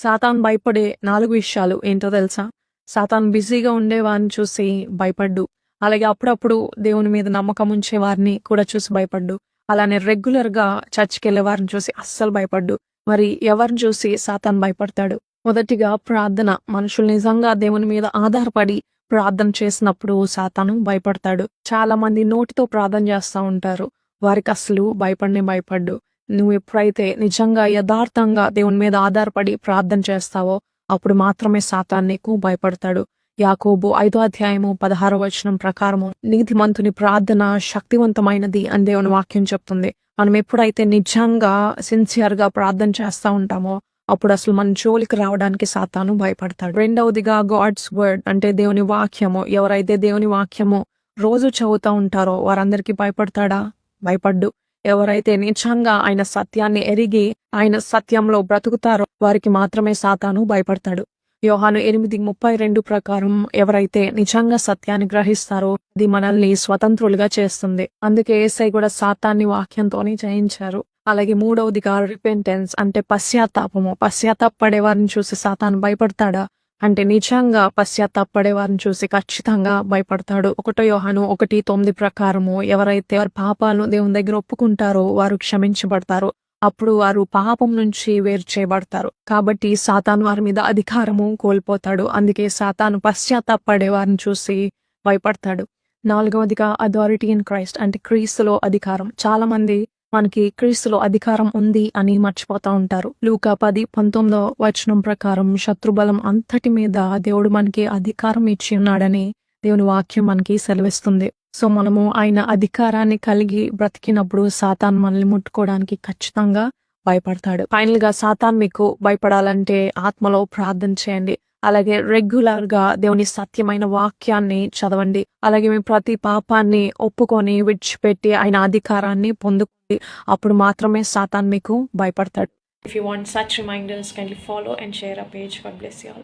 సాతాను భయపడే 4 విషయాలు ఏంటో తెలుసా? సాతాను బిజీగా ఉండేవారిని చూసి భయపడ్డు. అలాగే అప్పుడప్పుడు దేవుని మీద నమ్మకం ఉంచే వారిని కూడా చూసి భయపడ్డు. అలానే రెగ్యులర్‌గా చర్చ్‌కెళ్ళే వారిని చూసి అస్సలు భయపడ్డు. మరి ఎవరిని చూసి సాతాను భయపడతాడు? మొదటిగా ప్రార్థన. మనుషులు నిజంగా దేవుని మీద ఆధారపడి ప్రార్థన చేసినప్పుడు సాతాను భయపడతాడు. చాలా మంది నోటితో ప్రార్థన చేస్తా ఉంటారు. వారికి అసలు భయపడనే భయపడ్డు. నువ్వు ఎప్పుడైతే నిజంగా యథార్థంగా దేవుని మీద ఆధారపడి ప్రార్థన చేస్తావో అప్పుడు మాత్రమే సాతాను నీకు భయపడతాడు. యాకోబు 5:16 ప్రకారము నీతిమంతుని ప్రార్థన శక్తివంతమైనది అని దేవుని వాక్యం చెప్తుంది. మనం ఎప్పుడైతే నిజంగా సిన్సియర్గా ప్రార్థన చేస్తా ఉంటామో అప్పుడు అసలు మన జోలికి రావడానికి సాతాను భయపడతాడు. రెండవదిగా గాడ్స్ వర్డ్ అంటే దేవుని వాక్యము. ఎవరైతే దేవుని వాక్యము రోజు చదువుతా ఉంటారో వారందరికీ భయపడతాడా? భయపడ్డు. ఎవరైతే నిజంగా ఆయన సత్యాన్ని ఎరిగి ఆయన సత్యంలో బ్రతుకుతారో వారికి మాత్రమే సాతాను భయపడతాడు. యోహాను 8:32 ప్రకారం ఎవరైతే నిజంగా సత్యాన్ని గ్రహిస్తారో అది మనల్ని స్వతంత్రులుగా చేస్తుంది. అందుకే యేసయ్య కూడా సాతాన్ని వాక్యంతోనే జయించారు. అలాగే మూడవదిగా రిపెంటెన్స్ అంటే పశ్చాత్తాపము. పశ్చాత్తాపడే వారిని చూసి సాతాను భయపడతాడా? అంటే నిజంగా పశ్చాత్తాపడే వారిని చూసి ఖచ్చితంగా భయపడతాడు. 1 యోహాను 1:9 ప్రకారము ఎవరైతే వారి పాపాలను దేవుని దగ్గర ఒప్పుకుంటారో వారు క్షమించబడతారు. అప్పుడు వారు పాపం నుంచి వేరు చేయబడతారు. కాబట్టి సాతాను వారి మీద అధికారము కోల్పోతాడు. అందుకే సాతాను పశ్చాత్తాపడే వారిని చూసి భయపడతాడు. 4వదిగా అథారిటీ ఇన్ క్రైస్ట్ అంటే క్రీస్తులో అధికారం. చాలా మంది మనకి క్రీస్తులో అధికారం ఉంది అని మర్చిపోతా ఉంటారు. లూకా 10:19 ప్రకారం శత్రుబలం అంతటి మీద దేవుడు మనకి అధికారం ఇచ్చి ఉన్నాడని దేవుని వాక్యం మనకి సెలవిస్తుంది. సో మనము ఆయన అధికారాన్ని కలిగి బ్రతికినప్పుడు సాతాను మనల్ని ముట్టుకోవడానికి ఖచ్చితంగా భయపడతాడు. ఫైనల్ గా సాతాను మీకు భయపడాలంటే ఆత్మలో ప్రార్థన చేయండి. అలాగే రెగ్యులర్ గా దేవుని సత్యమైన వాక్యాన్ని చదవండి. అలాగే మీ ప్రతి పాపాన్ని ఒప్పుకొని విడిచిపెట్టి ఆయన అధికారాన్ని పొందుకోండి. అప్పుడు మాత్రమే సాతాను మీకు భయపడతాడు. If you want such reminders, kindly follow and share our page. God bless you all.